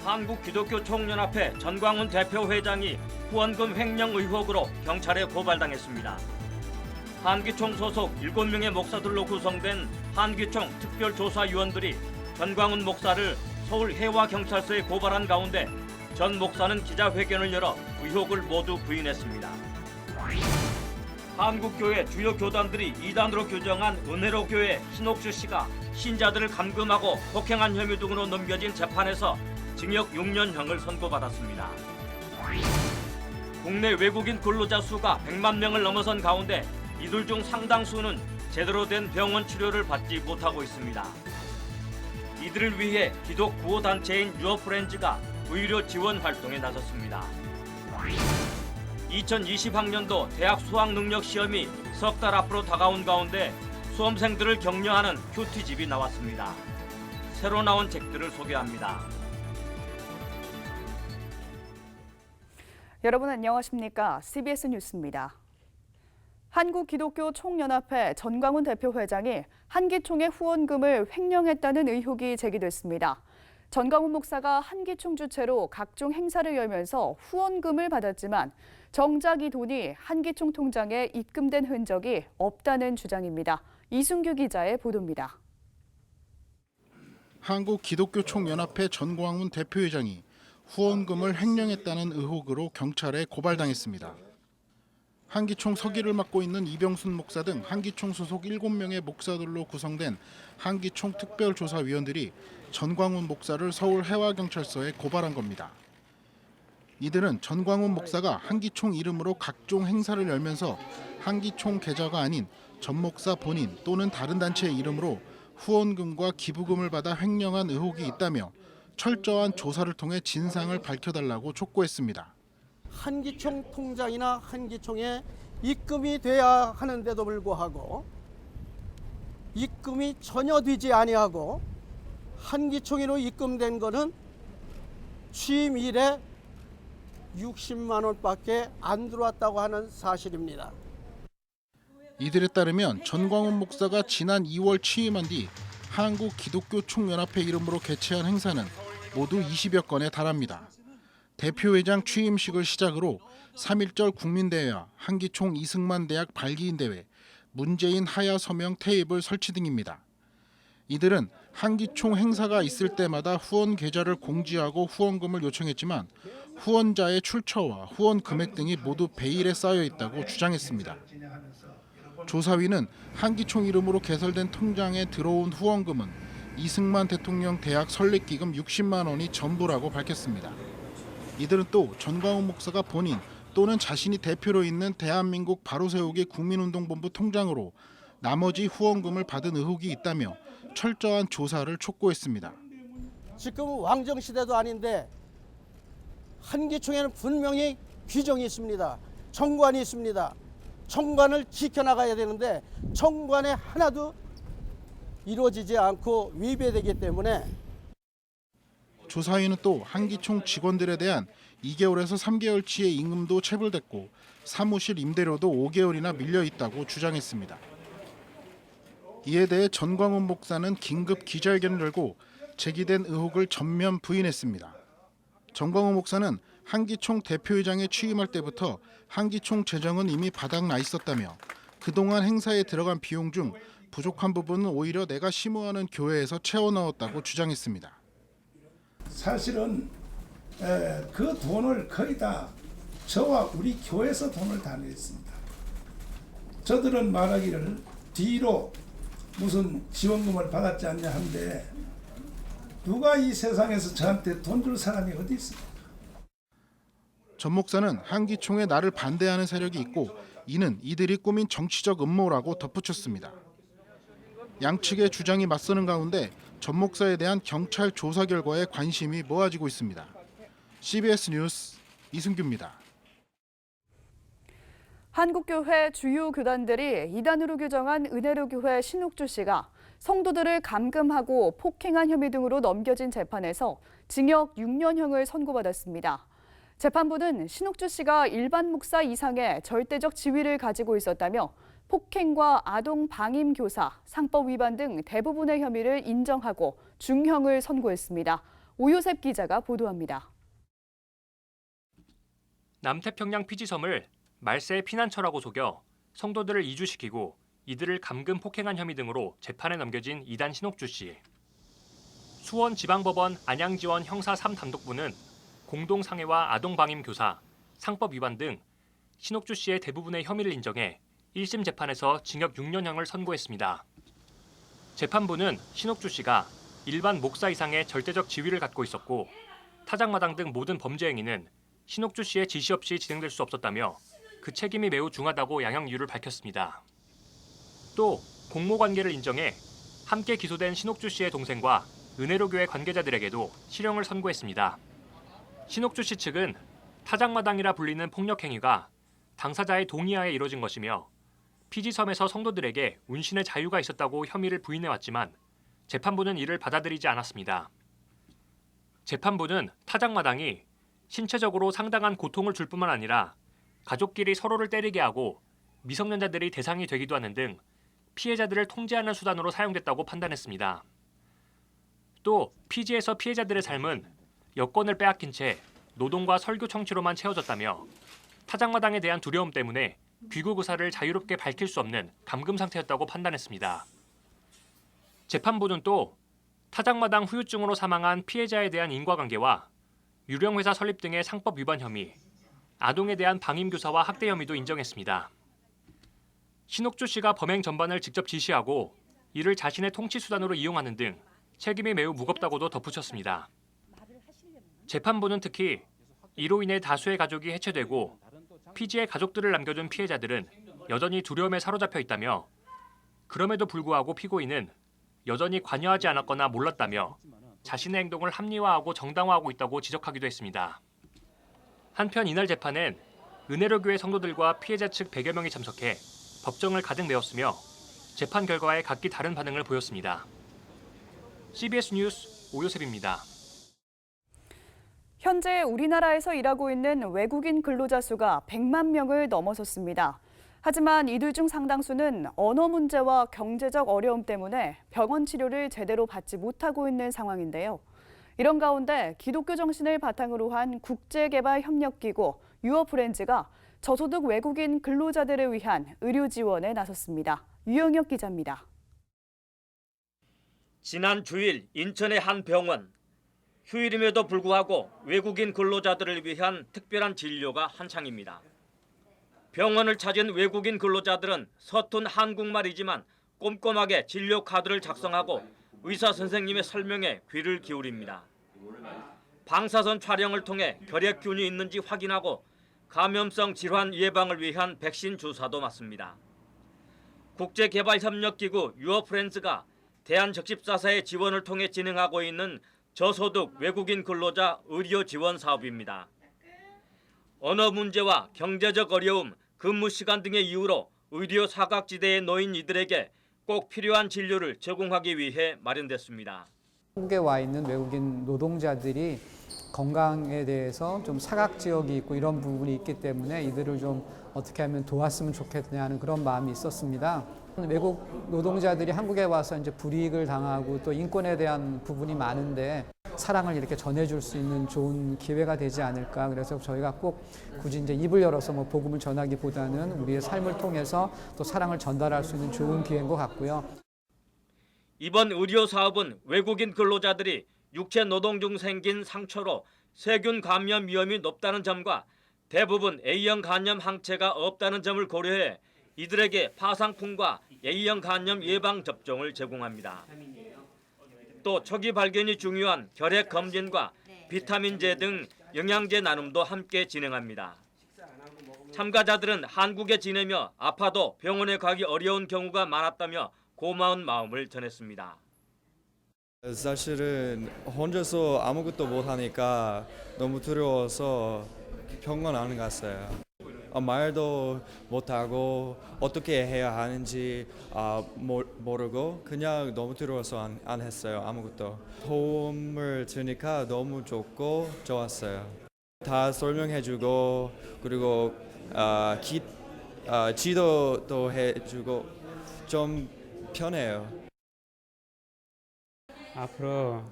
한국기독교총연합회 전광훈 대표 회장이 후원금 횡령 의혹으로 경찰에 고발당했습니다. 한기총 소속 7명의 목사들로 구성된 한기총 특별조사위원들이 전광훈 목사를 서울 해와경찰서에 고발한 가운데 전 목사는 기자회견을 열어 의혹을 모두 부인했습니다. 한국교회 주요 교단들이 이단으로 규정한 은혜로교회 신옥주 씨가 신자들을 감금하고 폭행한 혐의 등으로 넘겨진 재판에서 징역 6년형을 선고받았습니다. 국내 외국인 근로자 수가 100만 명을 넘어선 가운데 이들 중 상당수는 제대로 된 병원 치료를 받지 못하고 있습니다. 이들을 위해 기독 구호단체인 유어프렌즈가 의료 지원 활동에 나섰습니다. 2020학년도 대학 수학능력 시험이 석 달 앞으로 다가온 가운데 수험생들을 격려하는 큐티집이 나왔습니다. 새로 나온 책들을 소개합니다. 여러분 안녕하십니까? CBS 뉴스입니다. 한국기독교총연합회 전광훈 대표 회장이 한기총의 후원금을 횡령했다는 의혹이 제기됐습니다. 전광훈 목사가 한기총 주최로 각종 행사를 열면서 후원금을 받았지만 정작 이 돈이 한기총 통장에 입금된 흔적이 없다는 주장입니다. 이순규 기자의 보도입니다. 한국기독교총연합회 전광훈 대표회장이 후원금을 횡령했다는 의혹으로 경찰에 고발당했습니다. 한기총 서기를 맡고 있는 이병순 목사 등 한기총 소속 7명의 목사들로 구성된 한기총 특별조사위원들이 전광훈 목사를 서울 해와경찰서에 고발한 겁니다. 이들은 전광훈 목사가 한기총 이름으로 각종 행사를 열면서 한기총 계좌가 아닌 전 목사 본인 또는 다른 단체의 이름으로 후원금과 기부금을 받아 횡령한 의혹이 있다며 철저한 조사를 통해 진상을 밝혀달라고 촉구했습니다. 한기총 통장이나 한기총에 입금이 돼야 하는데도 불구하고 입금이 전혀 되지 아니하고 한기총으로 입금된 거는 취임 이래 60만 원밖에 안 들어왔다고 하는 사실입니다. 이들에 따르면 전광훈 목사가 지난 2월 취임한 뒤 한국기독교총연합회 이름으로 개최한 행사는 모두 20여 건에 달합니다. 대표회장 취임식을 시작으로 3.1절 국민대회와 한기총 이승만 대학 발기인 대회, 문재인 하야 서명 테이블 설치 등입니다. 이들은 한기총 행사가 있을 때마다 후원 계좌를 공지하고 후원금을 요청했지만 후원자의 출처와 후원 금액 등이 모두 베일에 쌓여 있다고 주장했습니다. 조사위는 한기총 이름으로 개설된 통장에 들어온 후원금은 이승만 대통령 대학 설립기금 60만 원이 전부라고 밝혔습니다. 이들은 또 전광훈 목사가 본인 또는 자신이 대표로 있는 대한민국 바로세우기 국민운동본부 통장으로 나머지 후원금을 받은 의혹이 있다며 철저한 조사를 촉구했습니다. 지금 왕정시대도 아닌데 한기총에는 분명히 규정이 있습니다. 정관이 있습니다. 정관을 지켜나가야 되는데 정관에 하나도 이루어지지 않고 위배되기 때문에 조사위는 또 한기총 직원들에 대한 2개월에서 3개월치의 임금도 체불됐고 사무실 임대료도 5개월이나 밀려 있다고 주장했습니다. 이에 대해 전광훈 목사는 긴급 기자회견을 열고 제기된 의혹을 전면 부인했습니다. 전광훈 목사는 한기총 대표회장에 취임할 때부터 한기총 재정은 이미 바닥나 있었다며 그동안 행사에 들어간 비용 중 부족한 부분은 오히려 내가 심호하는 교회에서 채워 넣었다고 주장했습니다. 사실은 그 돈을 거의 다 저와 우리 교회에서 돈을 다 냈습니다. 저들은 말하기를 뒤로 무슨 지원금을 받았지 않냐 한데 누가 이 세상에서 저한테 돈 줄 사람이 어디 있습니까? 전 목사는 한기총에 나를 반대하는 세력이 있고 이는 이들이 꾸민 정치적 음모라고 덧붙였습니다. 양측의 주장이 맞서는 가운데 전 목사에 대한 경찰 조사 결과에 관심이 모아지고 있습니다. CBS 뉴스 이승규입니다. 한국교회 주요 교단들이 이단으로 규정한 은혜로교회 신옥주 씨가 성도들을 감금하고 폭행한 혐의 등으로 넘겨진 재판에서 징역 6년형을 선고받았습니다. 재판부는 신옥주 씨가 일반 목사 이상의 절대적 지위를 가지고 있었다며 폭행과 아동 방임 교사, 상법 위반 등 대부분의 혐의를 인정하고 중형을 선고했습니다. 오요셉 기자가 보도합니다. 남태평양 피지섬을 말세의 피난처라고 속여 성도들을 이주시키고 이들을 감금 폭행한 혐의 등으로 재판에 넘겨진 이단 신옥주 씨. 수원지방법원 안양지원 형사 3단독부는 공동상해와 아동방임 교사, 상법 위반 등 신옥주 씨의 대부분의 혐의를 인정해 1심 재판에서 징역 6년형을 선고했습니다. 재판부는 신옥주 씨가 일반 목사 이상의 절대적 지위를 갖고 있었고 타작마당 등 모든 범죄 행위는 신옥주 씨의 지시 없이 진행될 수 없었다며 그 책임이 매우 중하다고 양형 이유를 밝혔습니다. 또 공모관계를 인정해 함께 기소된 신옥주 씨의 동생과 은혜로교회 관계자들에게도 실형을 선고했습니다. 신옥주 씨 측은 타작마당이라 불리는 폭력 행위가 당사자의 동의하에 이뤄진 것이며 피지섬에서 성도들에게 운신의 자유가 있었다고 혐의를 부인해왔지만 재판부는 이를 받아들이지 않았습니다. 재판부는 타작마당이 신체적으로 상당한 고통을 줄 뿐만 아니라 가족끼리 서로를 때리게 하고 미성년자들이 대상이 되기도 하는 등 피해자들을 통제하는 수단으로 사용됐다고 판단했습니다. 또 피지에서 피해자들의 삶은 여권을 빼앗긴 채 노동과 설교 청취로만 채워졌다며 타작마당에 대한 두려움 때문에 귀국 의사를 자유롭게 밝힐 수 없는 감금 상태였다고 판단했습니다. 재판부는 또 타작마당 후유증으로 사망한 피해자에 대한 인과관계와 유령회사 설립 등의 상법 위반 혐의, 아동에 대한 방임교사와 학대 혐의도 인정했습니다. 신옥주 씨가 범행 전반을 직접 지시하고 이를 자신의 통치 수단으로 이용하는 등 책임이 매우 무겁다고도 덧붙였습니다. 재판부는 특히 이로 인해 다수의 가족이 해체되고 피지의 가족들을 남겨둔 피해자들은 여전히 두려움에 사로잡혀 있다며 그럼에도 불구하고 피고인은 여전히 관여하지 않았거나 몰랐다며 자신의 행동을 합리화하고 정당화하고 있다고 지적하기도 했습니다. 한편 이날 재판엔 은혜로교회 성도들과 피해자 측 100여 명이 참석해 법정을 가득 메웠으며 재판 결과에 각기 다른 반응을 보였습니다. CBS 뉴스 오요셉입니다. 현재 우리나라에서 일하고 있는 외국인 근로자 수가 100만 명을 넘어섰습니다. 하지만 이들 중 상당수는 언어 문제와 경제적 어려움 때문에 병원 치료를 제대로 받지 못하고 있는 상황인데요. 이런 가운데 기독교 정신을 바탕으로 한 국제개발협력기구 유어프렌즈가 저소득 외국인 근로자들을 위한 의료 지원에 나섰습니다. 유영혁 기자입니다. 지난 주일 인천의 한 병원. 휴일임에도 불구하고 외국인 근로자들을 위한 특별한 진료가 한창입니다. 병원을 찾은 외국인 근로자들은 서툰 한국말이지만 꼼꼼하게 진료 카드를 작성하고 의사 선생님의 설명에 귀를 기울입니다. 방사선 촬영을 통해 결핵균이 있는지 확인하고 감염성 질환 예방을 위한 백신 주사도 맞습니다. 국제개발협력기구 유어프렌즈가 대한적십사사의 지원을 통해 진행하고 있는 저소득 외국인 근로자 의료 지원 사업입니다. 언어 문제와 경제적 어려움, 근무 시간 등의 이유로 의료 사각지대에 놓인 이들에게 꼭 필요한 진료를 제공하기 위해 마련됐습니다. 한국에 와 있는 외국인 노동자들이 건강에 대해서 좀 사각 지역이 있고 이런 부분이 있기 때문에 이들을 좀 어떻게 하면 도왔으면 좋겠냐는 그런 마음이 있었습니다. 외국 노동자들이 한국에 와서 이제 불이익을 당하고 또 인권에 대한 부분이 많은데 사랑을 이렇게 전해줄 수 있는 좋은 기회가 되지 않을까. 그래서 저희가 꼭 굳이 이제 입을 열어서 뭐 복음을 전하기보다는 우리의 삶을 통해서 또 사랑을 전달할 수 있는 좋은 기회인 것 같고요. 이번 의료 사업은 외국인 근로자들이 육체 노동 중 생긴 상처로 세균 감염 위험이 높다는 점과 대부분 A형 간염 항체가 없다는 점을 고려해 이들에게 파상풍과 A형 간염 예방 접종을 제공합니다. 또 초기 발견이 중요한 결핵 검진과 비타민제 등 영양제 나눔도 함께 진행합니다. 참가자들은 한국에 지내며 아파도 병원에 가기 어려운 경우가 많았다며 고마운 마음을 전했습니다. 사실은 혼자서 아무것도 못하니까 너무 두려워서 병원 안 갔어요. 말도 못하고 어떻게 해야 하는지 모르고 그냥 너무 두려워서 안 했어요. 아무것도. 도움을 주니까 너무 좋고 좋았어요. 다 설명해주고 그리고 지도도 해주고 좀 편해요. 앞으로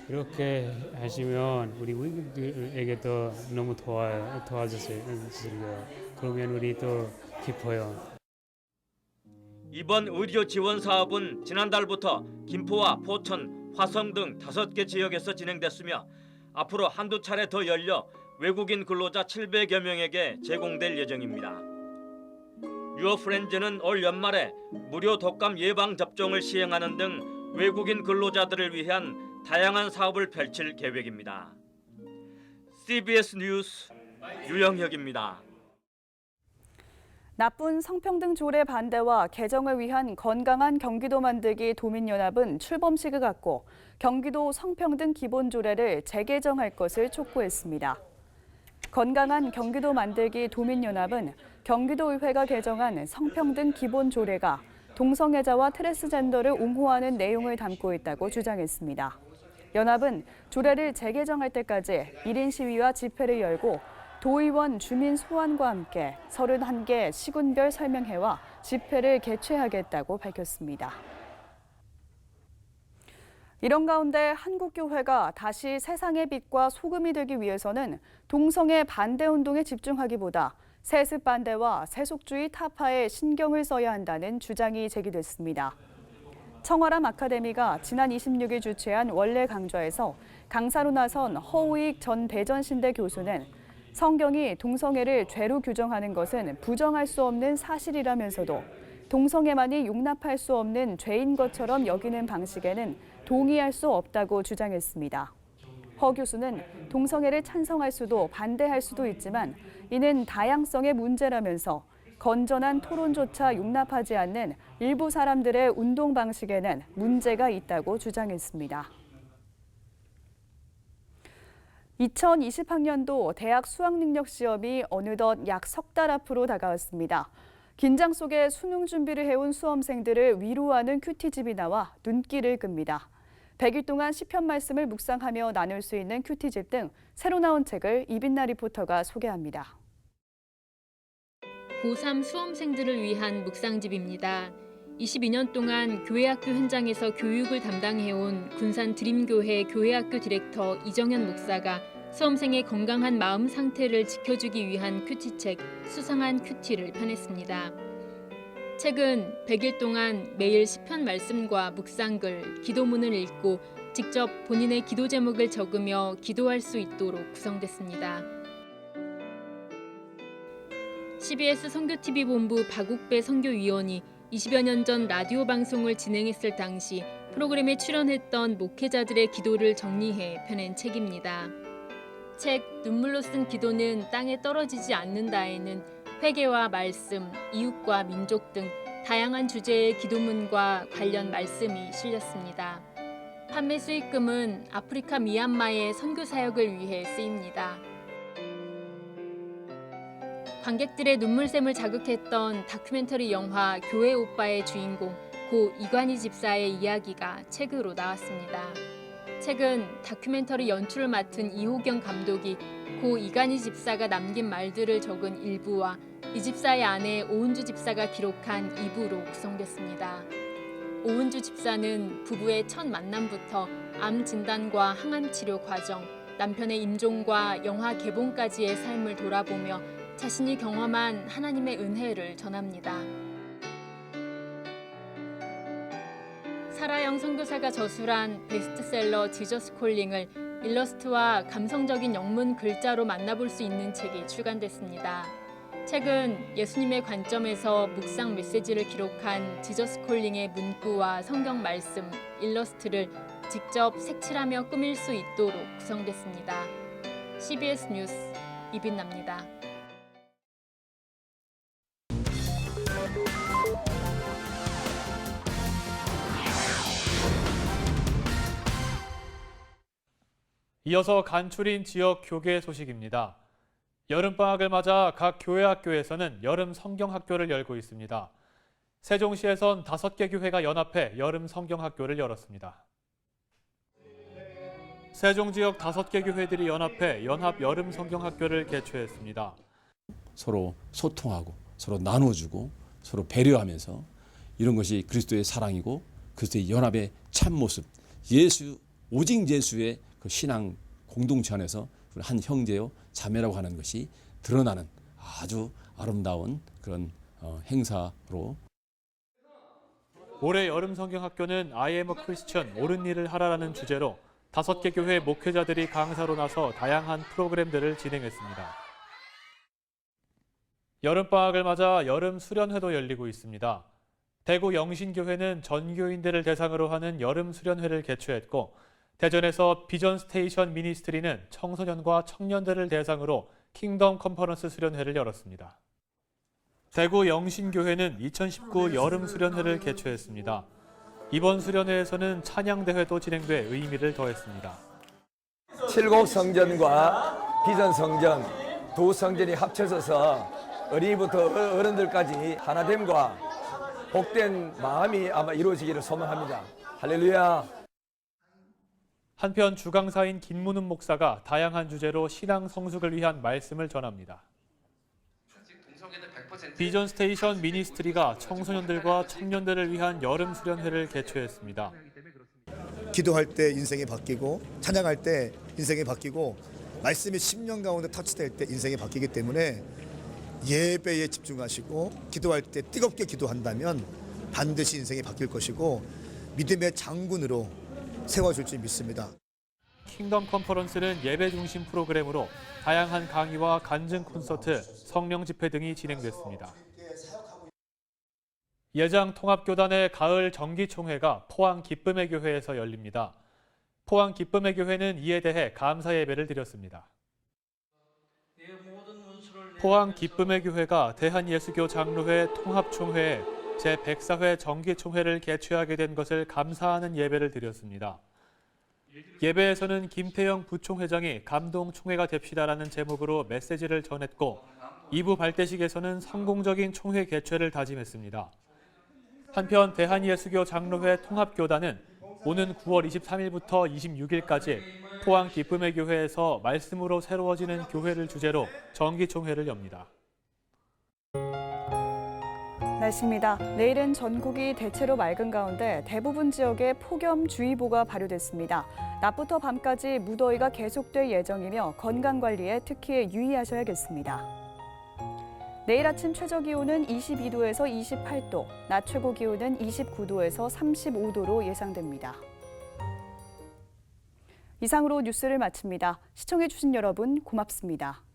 이렇게 하시면 우리 우리에게도 너무 도와주세요. 그러면 우리도 기뻐요. 이번 의료 지원 사업은 지난달부터 김포와 포천, 화성 등 5개 지역에서 진행됐으며 앞으로 한두 차례 더 열려 외국인 근로자 700여 명에게 제공될 예정입니다. 유어프렌즈는 올 연말에 무료 독감 예방 접종을 시행하는 등 외국인 근로자들을 위한 다양한 사업을 펼칠 계획입니다. CBS 뉴스 유영혁입니다. 나쁜 성평등 조례 반대와 개정을 위한 건강한 경기도 만들기 도민연합은 출범식을 갖고 경기도 성평등 기본조례를 재개정할 것을 촉구했습니다. 건강한 경기도 만들기 도민연합은 경기도의회가 개정한 성평등 기본조례가 동성애자와 트랜스젠더를 옹호하는 내용을 담고 있다고 주장했습니다. 연합은 조례를 재개정할 때까지 1인 시위와 집회를 열고 도의원 주민 소환과 함께 31개 시군별 설명회와 집회를 개최하겠다고 밝혔습니다. 이런 가운데 한국교회가 다시 세상의 빛과 소금이 되기 위해서는 동성애 반대 운동에 집중하기보다 세습 반대와 세속주의 타파에 신경을 써야 한다는 주장이 제기됐습니다. 청와람 아카데미가 지난 26일 주최한 원래 강좌에서 강사로 나선 허우익 전 대전신대 교수는 성경이 동성애를 죄로 규정하는 것은 부정할 수 없는 사실이라면서도 동성애만이 용납할 수 없는 죄인 것처럼 여기는 방식에는 동의할 수 없다고 주장했습니다. 허 교수는 동성애를 찬성할 수도 반대할 수도 있지만 이는 다양성의 문제라면서 건전한 토론조차 용납하지 않는 일부 사람들의 운동 방식에는 문제가 있다고 주장했습니다. 2020학년도 대학 수학능력 시험이 어느덧 약 석 달 앞으로 다가왔습니다. 긴장 속에 수능 준비를 해온 수험생들을 위로하는 큐티집이 나와 눈길을 끕니다. 100일 동안 시편 말씀을 묵상하며 나눌 수 있는 큐티집 등 새로 나온 책을 이빈나 리포터가 소개합니다. 고3 수험생들을 위한 묵상집입니다. 22년 동안 교회학교 현장에서 교육을 담당해온 군산 드림교회 교회학교 디렉터 이정현 목사가 수험생의 건강한 마음 상태를 지켜주기 위한 큐티책 수상한 큐티를 펴냈습니다. 책은 100일 동안 매일 시편 말씀과 묵상글, 기도문을 읽고 직접 본인의 기도 제목을 적으며 기도할 수 있도록 구성됐습니다. CBS 선교TV 본부 박옥배 선교위원이 20여 년 전 라디오 방송을 진행했을 당시 프로그램에 출연했던 목회자들의 기도를 정리해 펴낸 책입니다. 책 눈물로 쓴 기도는 땅에 떨어지지 않는다에는 회개와 말씀, 이웃과 민족 등 다양한 주제의 기도문과 관련 말씀이 실렸습니다. 판매 수익금은 아프리카 미얀마의 선교 사역을 위해 쓰입니다. 관객들의 눈물샘을 자극했던 다큐멘터리 영화 교회 오빠의 주인공 고 이관희 집사의 이야기가 책으로 나왔습니다. 책은 다큐멘터리 연출을 맡은 이호경 감독이 고 이관희 집사가 남긴 말들을 적은 일부와 이 집사의 아내 오은주 집사가 기록한 2부로 구성됐습니다. 오은주 집사는 부부의 첫 만남부터 암 진단과 항암 치료 과정, 남편의 임종과 영화 개봉까지의 삶을 돌아보며 자신이 경험한 하나님의 은혜를 전합니다. 사라영 선교사가 저술한 베스트셀러 지저스 콜링을 일러스트와 감성적인 영문 글자로 만나볼 수 있는 책이 출간됐습니다. 책은 예수님의 관점에서 묵상 메시지를 기록한 지저스 콜링의 문구와 성경 말씀, 일러스트를 직접 색칠하며 꾸밀 수 있도록 구성됐습니다. CBS 뉴스 이빈나입니다. 이어서 간추린 지역 교계 소식입니다. 여름방학을 맞아 각 교회학교에서는 여름 성경학교를 열고 있습니다. 세종시에선 5개 교회가 연합해 여름 성경학교를 열었습니다. 세종 지역 5개 교회들이 연합해 연합 여름 성경학교를 개최했습니다. 서로 소통하고 서로 나눠주고 서로 배려하면서 이런 것이 그리스도의 사랑이고 그리스도의 연합의 참 모습, 예수 오직 예수의 그 신앙 공동체 안에서 한 형제요 자매라고 하는 것이 드러나는 아주 아름다운 그런 행사로. 올해 여름 성경학교는 I am a Christian, 옳은 일을 하라라는 주제로 5개 교회 목회자들이 강사로 나서 다양한 프로그램들을 진행했습니다. 여름방학을 맞아 여름 수련회도 열리고 있습니다. 대구 영신교회는 전교인들을 대상으로 하는 여름 수련회를 개최했고, 대전에서 비전 스테이션 미니스트리는 청소년과 청년들을 대상으로 킹덤 컨퍼런스 수련회를 열었습니다. 대구 영신교회는 2019 여름 수련회를 개최했습니다. 이번 수련회에서는 찬양대회도 진행돼 의미를 더했습니다. 7곡 성전과 비전 성전 두 성전이 합쳐져서 어린이부터 어른들까지 하나됨과 복된 마음이 아마 이루어지기를 소망합니다. 할렐루야. 한편 주강사인 김문훈 목사가 다양한 주제로 신앙 성숙을 위한 말씀을 전합니다. 비전 스테이션 미니스트리가 청소년들과 청년들을 위한 여름 수련회를 개최했습니다. 기도할 때 인생이 바뀌고 찬양할 때 인생이 바뀌고 말씀이 10년 가운데 터치될 때 인생이 바뀌기 때문에 예배에 집중하시고 기도할 때 뜨겁게 기도한다면 반드시 인생이 바뀔 것이고 믿음의 장군으로 세워줄 줄 믿습니다. 킹덤 컨퍼런스는 예배 중심 프로그램으로 다양한 강의와 간증 콘서트, 성령 집회 등이 진행됐습니다. 예장 통합교단의 가을 정기총회가 포항 기쁨의 교회에서 열립니다. 포항 기쁨의 교회는 이에 대해 감사 예배를 드렸습니다. 포항 기쁨의 교회가 대한예수교 장로회 통합총회에 제104회 정기총회를 개최하게 된 것을 감사하는 예배를 드렸습니다. 예배에서는 김태영 부총회장이 감동총회가 됩시다라는 제목으로 메시지를 전했고, 2부 발대식에서는 성공적인 총회 개최를 다짐했습니다. 한편 대한예수교 장로회 통합교단은 오는 9월 23일부터 26일까지 포항 기쁨의 교회에서 말씀으로 새로워지는 교회를 주제로 정기총회를 엽니다. 날씨입니다. 내일은 전국이 대체로 맑은 가운데 대부분 지역에 폭염주의보가 발효됐습니다. 낮부터 밤까지 무더위가 계속될 예정이며 건강관리에 특히 유의하셔야겠습니다. 내일 아침 최저기온은 22도에서 28도, 낮 최고기온은 29도에서 35도로 예상됩니다. 이상으로 뉴스를 마칩니다. 시청해주신 여러분 고맙습니다.